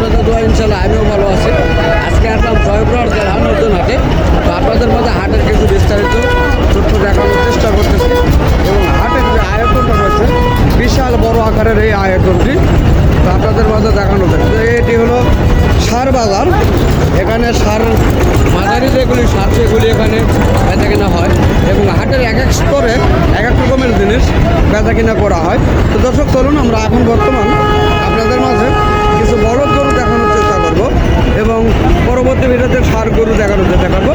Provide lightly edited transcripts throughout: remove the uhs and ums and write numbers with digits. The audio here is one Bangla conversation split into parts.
আপনাদের দোয়া ইনশাল্লাহ আমিও ভালো আছি। আজকে আসলাম জয়পুরহাট জেলা নতুন হাটে। তো আপনাদের মধ্যে হাটের কিছু বিস্তারিত তথ্য দেখানোর চেষ্টা করতেছি এবং হাটের যে আয়তনটা রয়েছে বিশাল বড় আকারের এই আয়তনটি তো আপনাদের মধ্যে দেখানো হচ্ছে। এটি হলো সার বাজার। এখানে সার মাঝারি যেগুলি সার সেগুলি এখানে বেচা কিনা হয় এবং হাটের এক এক স্তরে এক এক রকমের জিনিস বেচা কিনা করা হয়। তো দর্শক চলুন আমরা এখন বর্তমান আপনাদের মাঝে কিছু বড় গরু দেখানোর চেষ্টা করব এবং পরবর্তী ভিডিওতে সার গরু দেখানোর চেষ্টা করবো।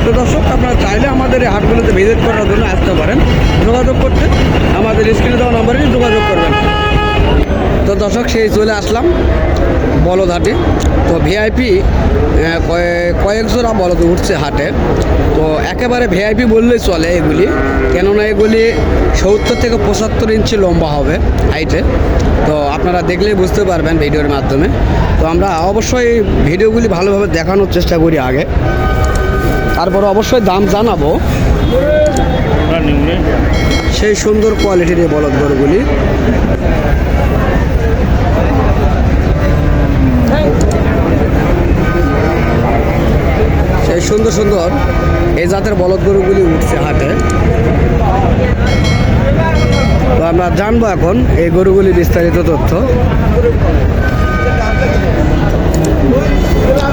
তো দর্শক আপনারা চাইলে আমাদের এই হাটগুলোতে ভিজিট করার জন্য আসতে পারেন। যোগাযোগ করতে আমাদের স্ক্রিনে দেওয়া নাম্বারে যোগাযোগ করবেন। তো দর্শক সেই চলে আসলাম বলদ হাটে। তো ভিআইপি কয়েক জোড়া বলদ উঠছে হাটে। তো একেবারে ভিআইপি বললেই চলে এগুলি, কেননা এগুলি 70 থেকে 75 ইঞ্চি লম্বা হবে হাইটে। তো আপনারা দেখলেই বুঝতে পারবেন ভিডিওর মাধ্যমে। তো আমরা অবশ্যই ভিডিওগুলি ভালোভাবে দেখানোর চেষ্টা করি আগে, তারপরে অবশ্যই দাম জানাবো। সেই সুন্দর কোয়ালিটির এই বলদ গরুগুলি সেই সুন্দর সুন্দর এই জাতের বলদ গরুগুলি উঠছে হাটে। তো আমরা জানবো এখন এই গরুগুলি বিস্তারিত তথ্য।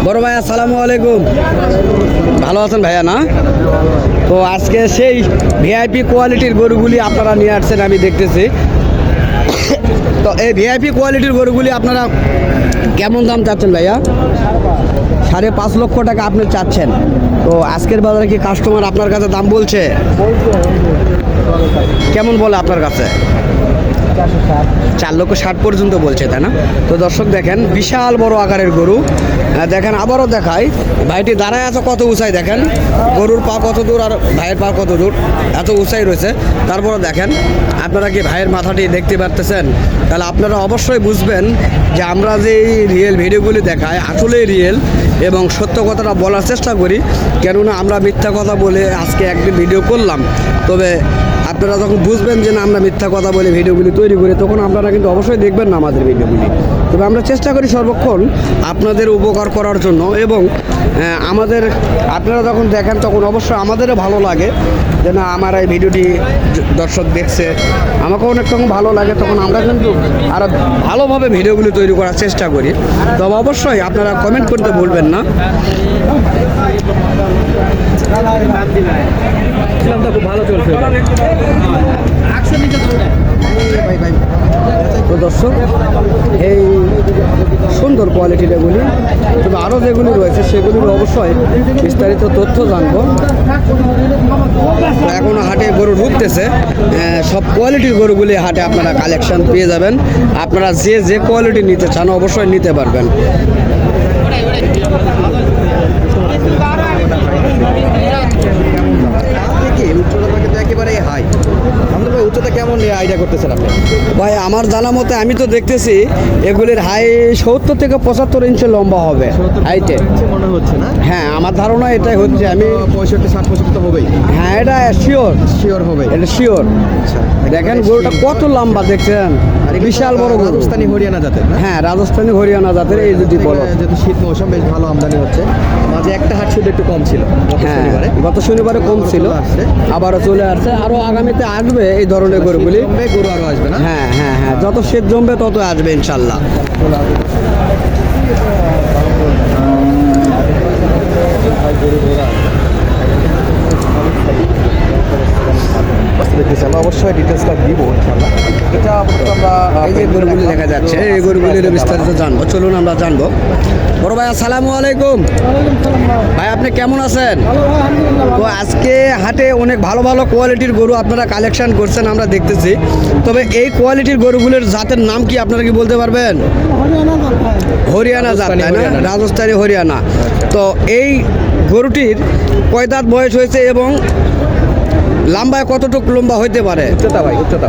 বড় ভাই আসসালামু আলাইকুম, ভালো আছেন ভাইয়া? না, তো আজকে সেই ভিআইপি কোয়ালিটির গরুগুলি আপনারা নিয়ে আসছেন আমি দেখতেছি। তো এই ভিআইপি কোয়ালিটির গরুগুলি আপনারা কেমন দাম চাচ্ছেন ভাইয়া? 5.5 লক্ষ টাকা আপনি চাচ্ছেন। তো আজকের বাজারে কি কাস্টমার আপনার কাছে দাম বলছে? কেমন বলে আপনার কাছে? 4,60,000 পর্যন্ত বলছে, তাই না? তো দর্শক দেখেন বিশাল বড় আকারের গরু। দেখেন আবারও দেখাই, ভাইটি দাঁড়ায় আছে কত উঁচাই, দেখেন গরুর পা কত দূর আর ভাইয়ের পা কত দূর, এত উঁচাই রয়েছে। তারপরে দেখেন আপনারা কি ভাইয়ের মাথাটি দেখতে পারতেছেন? তাহলে আপনারা অবশ্যই বুঝবেন যে আমরা যে রিয়েল ভিডিওগুলি দেখাই আসলেই রিয়েল এবং সত্য কথাটা বলার চেষ্টা করি। কেননা আমরা মিথ্যা কথা বলে আজকে একদিন ভিডিও করলাম, তবে আপনারা যখন বুঝবেন যে না আমরা মিথ্যা কথা বলে ভিডিওগুলি তৈরি করি, তখন আপনারা কিন্তু অবশ্যই দেখবেন না আমাদের ভিডিওগুলি। তবে আমরা চেষ্টা করি সর্বক্ষণ আপনাদের উপকার করার জন্য এবং আমাদের আপনারা যখন দেখেন তখন অবশ্যই আমাদেরও ভালো লাগে যে না আমার এই ভিডিওটি দর্শক দেখছে, আমাকেও অনেক রকম ভালো লাগে। তখন আমরা কিন্তু আরও ভালোভাবে ভিডিওগুলি তৈরি করার চেষ্টা করি। তবে অবশ্যই আপনারা কমেন্ট করতে ভুলবেন না। খুব ভালো চলছে তো দর্শক, এই সুন্দর কোয়ালিটির এগুলি। তবে আরও যেগুলি রয়েছে সেগুলির অবশ্যই বিস্তারিত তথ্য জানবো। এখনও হাটে গরু ঢুকতেছে, সব কোয়ালিটির গরুগুলি হাটে আপনারা কালেকশন পেয়ে যাবেন। আপনারা যে কোয়ালিটি নিতে চান অবশ্যই নিতে পারবেন। একেবারে হাই আমাদের ভাই, উচ্চতা কেমন আইডিয়া করতেছেন আপনি? ভাই আমার জানা মতে আমি তো দেখতেছি এগুলির হাই 70 থেকে 75 ইঞ্চি লম্বা হবে হাইটে মনে হচ্ছে না? হ্যাঁ আমার ধারণা এটাই হচ্ছে। আমি 65-60 তো হবেই। হ্যাঁ এটা শিওর হবে, এটা শিওর। দেখেন গরুটা কত লম্বা দেখছেন, বিশাল বড় গরু। রাজস্থানি হরিয়ানা জাতের? হ্যাঁ রাজস্থানি হরিয়ানা জাতের। এই দুটি বলো, যেহেতু শীত মৌসুম বেশ ভালো আমদানি হচ্ছে। মাঝে একটা হাট শুধু একটু কম ছিল, হ্যাঁ গত শনিবারে কম ছিল, আবারও চলে আসছে। আরো আগামীতে আসবে এই ধরনের গরুগুলি, গরু আরো আসবে না? হ্যাঁ হ্যাঁ হ্যাঁ, যত শীত জমবে তত আসবে ইনশাল্লাহ। আমরা অবশ্যই ডিটেলসটা দিব ইনশাআল্লাহ। এটা আমরা এই যে গরুগুলি দেখা যাচ্ছে এই গরুগুলির বিস্তারিত জানবো, চলুন আমরা জানবো। বড় ভাই আসসালামু আলাইকুম। ভাই আপনি কেমন আছেন? তো আজকে হাটে অনেক ভালো ভালো কোয়ালিটির গরু আপনারা কালেকশন করছেন আমরা দেখতেছি। তবে এই কোয়ালিটির গরুগুলোর জাতের নাম কি আপনারা কি বলতে পারবেন? হরিয়ানা জাত, তাই না? রাজস্থানী হরিয়ানা। তো এই গরুটির কয় দাঁত বয়স হয়েছে এবং লম্বায় কতটুকু লম্বা হইতে পারে? উচ্চতা ভাই, উচ্চতা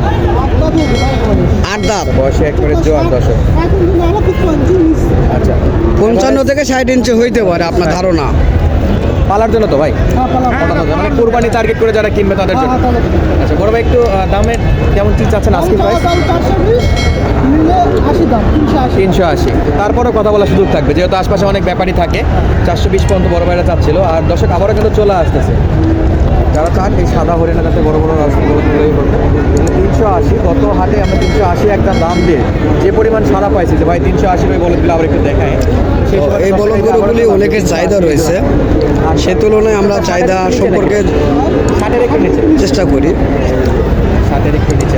8 দাঁত, বয়সে একবারে জোয়ান দর্শক। আচ্ছা 55 থেকে 60 ইঞ্চি হইতে পারে আপনার ধারণা? পালার জন্য তো ভাই, মানে কোরবানি টার্গেট করে যারা কিনবে তাদের জন্য। আচ্ছা বড় ভাই একটু দামের কেমন কি চাচ্ছেন আজকে প্রাইস? 380। তারপরে কথা বলার সুযোগ থাকবে, যেহেতু আশপাশে অনেক ব্যাপারী থাকে। 420 পর্যন্ত বড় ভাইরা চাচ্ছিল। আর দর্শক আবারও কিন্তু চলে আসতেছে, যারা চান এই সাদা হরিণের কাছে বড় বড় গরু তৈরি করতে। 380 গত হাটে আমরা 380 একটা দাম দিয়ে যে পরিমাণ সারা পাইছি, যে ভাই 380 ওই বলদগুলো আবার একটু দেখায়। এই বলদ গরুগুলি অনেকের চাহিদা রয়েছে, সে তুলনায় আমরা চাহিদা সম্পর্কে ষাটের একটু নিচে, চেষ্টা করি। 60-এর একটু নিচে।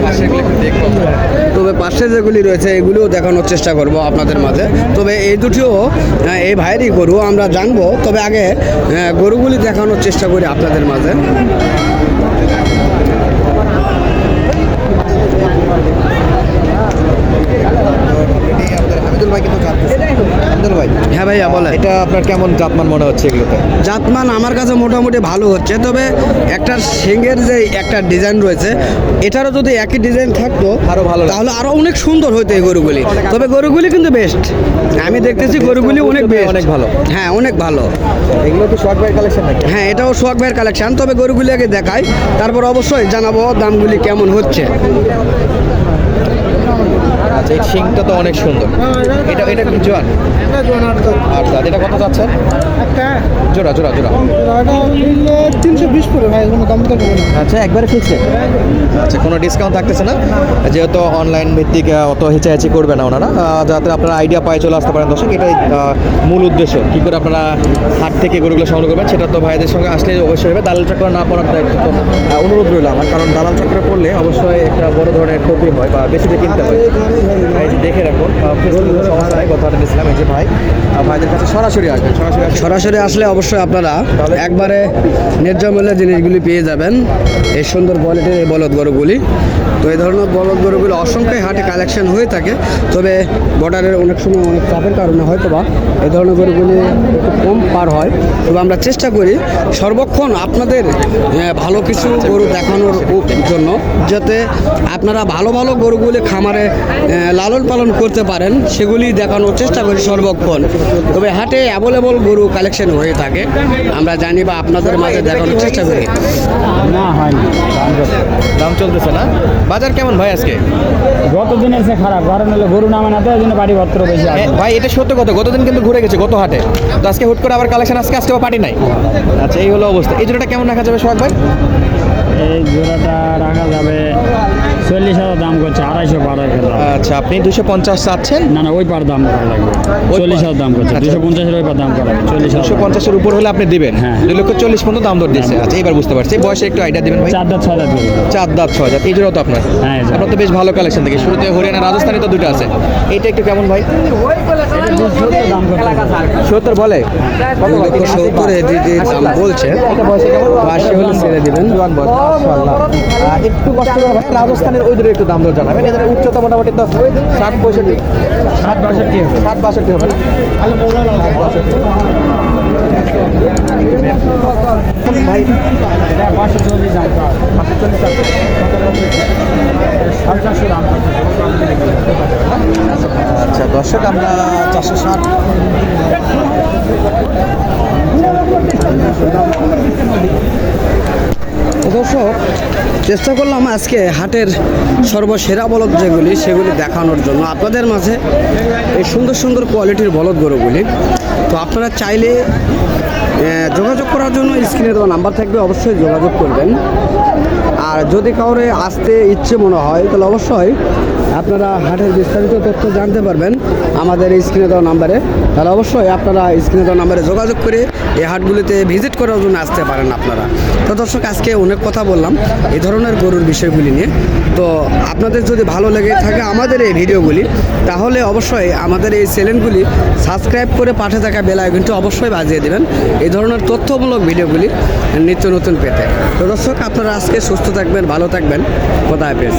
পাশেরগুলো একটু দেখবো। তবে পাশে যেগুলি রয়েছে এগুলিও দেখানোর চেষ্টা করব আপনাদের মাঝে। তবে এই দুটিও এই ভাইয়েরই গরু, আমরা জানবো। তবে আগে গরুগুলি দেখানোর চেষ্টা করি আপনাদের মাঝে। হামিদুল ভাই কিন্তু হামিদুল ভাই, হ্যাঁ ভাইয়া বলেন। এটা আপনার কেমন জাতমান মনে হচ্ছে এগুলোতে? জাতমান আমার কাছে মোটামুটি ভালো হচ্ছে, তবে একটা সিংয়ের যে একটা ডিজাইন রয়েছে, এটারও যদি একই ডিজাইন থাকতো আরো ভালো, তাহলে আরো অনেক সুন্দর হতো এই গরুগুলি। তবে গরুগুলি কিন্তু বেস্ট, আমি দেখতেছি গরুগুলি অনেক বেস্ট, অনেক ভালো। হ্যাঁ অনেক ভালো। এগুলো কি শর্ট ভাইয়ের কালেকশন নাকি? হ্যাঁ এটাও সোহাগ ভাইয়ের কালেকশন। তবে গরুগুলি আগে দেখাই, তারপর অবশ্যই জানাবো দামগুলি কেমন হচ্ছে। আচ্ছা, এই শিংটা তো অনেক সুন্দর। এটা এটা কি জোয়ান? আচ্ছা, এটা কত যাচ্ছে? জোড়া জোড়া জোড়া 320 করে ভাই, কোনো দাম তো নেই। আচ্ছা, একবারে ফিক্সড? আচ্ছা, কোনো ডিসকাউন্ট থাকতেছে না? যেহেতু অনলাইন ভিত্তিক অত হেঁচাহেচি করবে না ওনারা, যাতে আপনারা আইডিয়া পায় চলে আসতে পারেন দর্শক। এটাই মূল উদ্দেশ্য। কী করে আপনারা হাট থেকে গরুগুলো সংগ্রহ করবেন সেটা তো ভাইদের সঙ্গে আসলে অবশ্যই হবে। দালাল চক্র না পড়ার দায়িত্ব তো অনুরোধ রইল আমার, কারণ দালাল চক্রে পড়লে অবশ্যই একটা বড় ধরনের ক্ষতি হয় বা বেশি কিনতে হয়। এই যে দেখে রাখুন, সমস্যা নাই। কথা দিয়েছিলাম এই যে ভাই ভাইদের কাছে সরাসরি আসবেন, সরাসরি আসলে অবশ্যই আপনারা একবারে ন্যায্য মূল্যে জিনিসগুলি পেয়ে যাবেন। এই সুন্দর কোয়ালিটির এই বলদ গরুগুলি। তো এই ধরনের বলদ গরুগুলি অসংখ্য হাটে কালেকশন হয়ে থাকে, তবে বর্ডারের অনেক সময় অনেক চাপের কারণে হয়তো বা এই ধরনের গরুগুলি একটু কম পার হয়। তবে আমরা চেষ্টা করি সর্বক্ষণ আপনাদের ভালো কিছু গরু দেখানোর জন্য, যাতে আপনারা ভালো ভালো গরুগুলি খামারে লালন পালন করতে পারেন, সেগুলি দেখানোর চেষ্টা করি সর্বক্ষণ। তবে হাটে অ্যাভেলেবল গরু কালেকশন হয়ে থাকে, আমরা জানি বা আপনাদের মাঝে দেখানোর চেষ্টা করি। না হয়নি, দাম চলতেছে না। বাজার কেমন ভাই আজকে? গত দিনের সে খারাপ, কারণ হলো গরু নামে না, তো এই জন্য বাড়ি ভদ্র বেশি আছে। ভাই এটা সত্য কথা, গতদিন কিন্তু ঘুরে গেছে গত হাটে, তো আজকে হুট করে আবার কালেকশন, আজকে আবার পার্টি নাই। আচ্ছা, এই হলো অবস্থা। এই জোড়াটা কেমন রাখা যাবে সোহাগ ভাই? এই জোড়াটা রাখা যাবে 40,000 দাম করছে, 250 দাম। আচ্ছা, আপনি 250 চাচ্ছেন? না না, ওই পার দাম করা লাগবে, 40,000 দাম করছে। 250-এর ওই পার দাম করা লাগবে, 40,000। 250-এর উপর হলে আপনি দিবেন? হ্যাঁ। 2,40,000 পর্যন্ত দাম দর দিচ্ছে। আচ্ছা, এবার বুঝতে পারছি। বয়সে একটু আইডিয়া দিবেন ভাই। 4 দাঁত 6 দাঁত। 4 দাঁত 6 দাঁত। এই জোড়া তো আপনার? হ্যাঁ, এই জোড়া। আপনার তো বেশ ভালো কালেকশন দেখি। শুরুতে হরিয়ানা রাজস্থানে তো দুটো আছে। এইটা একটু কেমন ভাই? দাম করছে 70 বলে? কত ভাই? 70 দাম বলছে। এটা বয়সে কেমন? 80 হলে ছেড়ে দিবেন। জোয়ান বয়স, মাশাআল্লাহ। একটু কষ্ট করে ভাই রাজস্থানের ওই দূরে একটু দাম দর জানাবেন। এদের উচ্চতা মোটামুটি তো 60-65, 60-62 হবে না? ভাই 540 দাম, 540 দাম। আচ্ছা দর্শক, আমরা 460 দর্শক চেষ্টা করলাম আজকে হাটের সর্বসেরা বলদ যেগুলি সেগুলি দেখানোর জন্য আপনাদের মাঝে, এই সুন্দর সুন্দর কোয়ালিটির বলদ গরুগুলি। তো আপনারা চাইলে যোগাযোগ করার জন্য স্ক্রিনে দেওয়া নাম্বার থাকবে, অবশ্যই যোগাযোগ করবেন। আর যদি কাউরে আসতে ইচ্ছে মনে হয় তাহলে অবশ্যই আপনারা হাটের বিস্তারিত তথ্য জানতে পারবেন আমাদের এই স্ক্রিনে দেওয়া নাম্বারে। তাহলে অবশ্যই আপনারা স্ক্রিনে দেওয়া নাম্বারে যোগাযোগ করে এই হাটগুলিতে ভিজিট করার জন্য আসতে পারেন আপনারা। তো দর্শক, আজকে অনেক কথা বললাম এই ধরনের গরুর বিষয়গুলি নিয়ে। তো আপনাদের যদি ভালো লেগে থাকে আমাদের এই ভিডিওগুলি, তাহলে অবশ্যই আমাদের এই চ্যানেলগুলি সাবস্ক্রাইব করে পাশে থাকা বেল আইকনটি অবশ্যই বাজিয়ে দেবেন এই ধরনের তথ্যমূলক ভিডিওগুলি নিত্য নতুন পেতে। তো দর্শক, আপনারা আজকে সুস্থ থাকবেন, ভালো থাকবেন। খোদা হাফেজ।